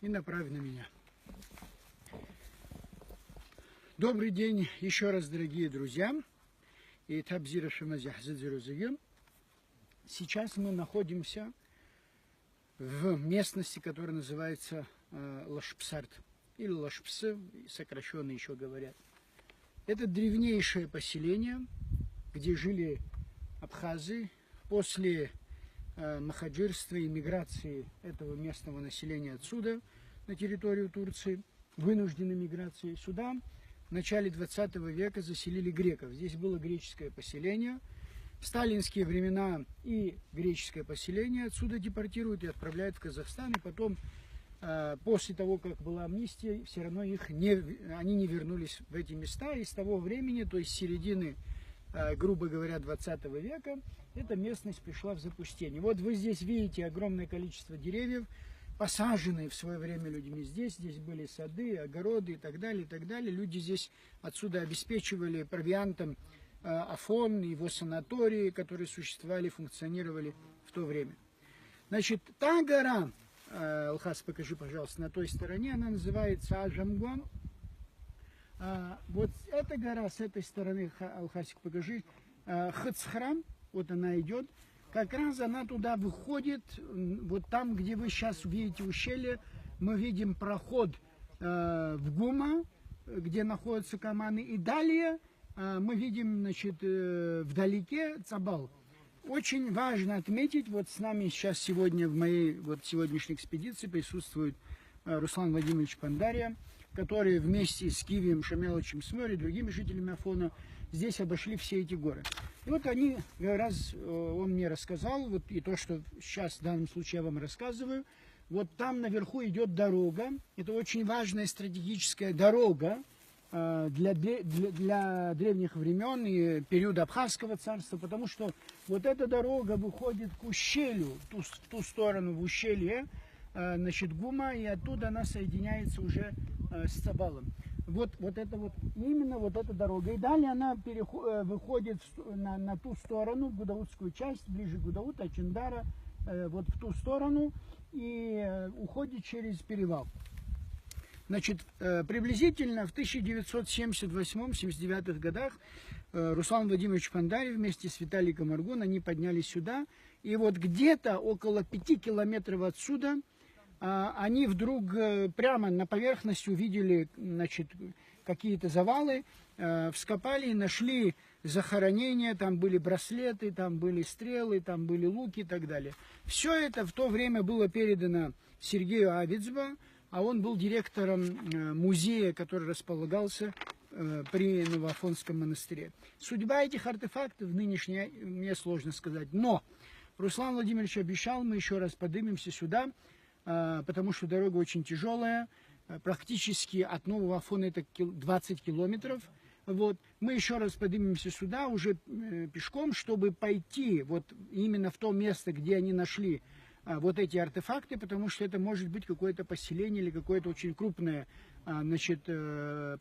и направь на меня. Добрый день еще раз, дорогие друзья. Сейчас мы находимся в местности, которая называется Лашпсарт, или Лашпсы, сокращенно еще говорят. Это древнейшее поселение, где жили абхазы после махаджирства и миграции этого местного населения отсюда на территорию Турции, вынужденной миграции сюда. В начале 20 века заселили греков. Здесь было греческое поселение. В сталинские времена и греческое поселение отсюда депортируют и отправляют в Казахстан. И потом, после того, как была амнистия, все равно они не вернулись в эти места. И с того времени, то есть с середины, грубо говоря, 20 века, эта местность пришла в запустение. Вот вы здесь видите огромное количество деревьев, посаженные в свое время людьми здесь. Здесь были сады, огороды и так далее, и так далее. Люди здесь отсюда обеспечивали провиантом Афон, его санатории, которые существовали, функционировали в то время. Значит, та гора, Алхас, покажи, пожалуйста, на той стороне, она называется Ажамгон. Вот эта гора с этой стороны, Алхасик, покажи, Хацхрам, вот она идет. Как раз она туда выходит, вот там, где вы сейчас видите ущелье, мы видим проход в Гума, где находятся каманы, и далее мы видим, значит, вдалеке Цабал. Очень важно отметить, вот с нами сейчас сегодня в моей вот сегодняшней экспедиции присутствует Руслан Владимирович Пандария, который вместе с Кивием Шамеловичем Смёр и другими жителями Афона здесь обошли все эти горы. И вот они, раз он мне рассказал, вот и то, что сейчас в данном случае я вам рассказываю, вот там наверху идет дорога, это очень важная стратегическая дорога для древних времен и периода Абхазского царства, потому что вот эта дорога выходит к ущелью, в ту сторону, в ущелье, значит, Гума, и оттуда она соединяется уже с Цабалом. Вот это вот, именно вот эта дорога. И далее она выходит на ту сторону, в Гудаутскую часть, ближе к Гудауту, Ачиндара, вот в ту сторону, и уходит через перевал. Значит, приблизительно в 1978-79 годах Руслан Владимирович Пандарий вместе с Виталием Камаргун, они поднялись сюда, и вот где-то около 5 километров отсюда они вдруг прямо на поверхности увидели, значит, какие-то завалы, вскопали и нашли захоронения, там были браслеты, там были стрелы, там были луки и так далее. Все это в то время было передано Сергею Авицбо, а он был директором музея, который располагался при Новоафонском монастыре. Судьба этих артефактов нынешняя мне сложно сказать, но Руслан Владимирович обещал, мы еще раз поднимемся сюда, потому что дорога очень тяжелая, практически от Нового Афона это 20 километров. Вот. Мы еще раз поднимемся сюда уже пешком, чтобы пойти вот именно в то место, где они нашли вот эти артефакты, потому что это может быть какое-то поселение или какое-то очень крупное, значит,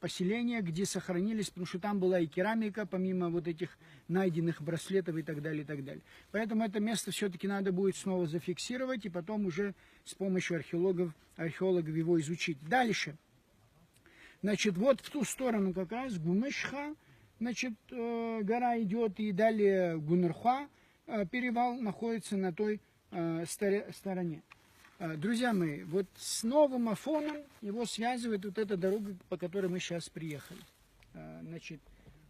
поселение, где сохранились, потому что там была и керамика, помимо вот этих найденных браслетов и так далее, и так далее. Поэтому это место все-таки надо будет снова зафиксировать и потом уже с помощью археологов его изучить. Дальше. Значит, вот в ту сторону как раз Гумышха, значит, гора идет, и далее Гунырха, перевал находится на той стороне. Друзья мои, вот с Новым Афоном его связывает вот эта дорога, по которой мы сейчас приехали. Значит,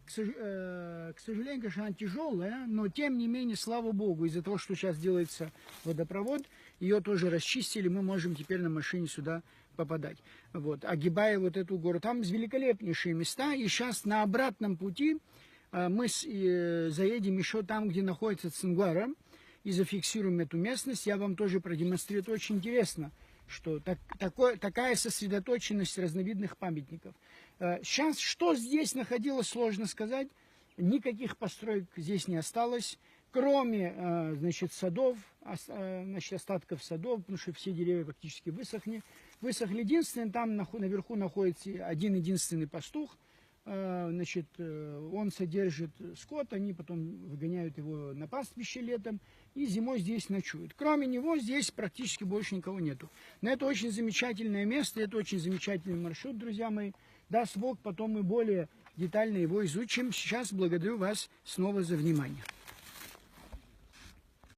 к сожалению, конечно, она тяжелая, но тем не менее, слава Богу, из-за того, что сейчас делается водопровод, ее тоже расчистили, мы можем теперь на машине сюда попадать. Вот, огибая вот эту гору. Там великолепнейшие места, и сейчас на обратном пути мы заедем еще там, где находится Цингвара, и зафиксируем эту местность. Я вам тоже продемонстрирую. Очень интересно, что такая сосредоточенность разновидных памятников. Сейчас, что здесь находилось, сложно сказать. Никаких построек здесь не осталось, кроме, значит, садов, значит, остатков садов, потому что все деревья практически высохли. Единственное, там наверху находится один единственный пастух, Значит, он содержит скот, они потом выгоняют его на пастбище летом и зимой здесь ночуют. Кроме него здесь практически больше никого нету. Но это очень замечательное место, это очень замечательный маршрут, друзья мои. Даст Бог, потом мы более детально его изучим. Сейчас благодарю вас снова за внимание.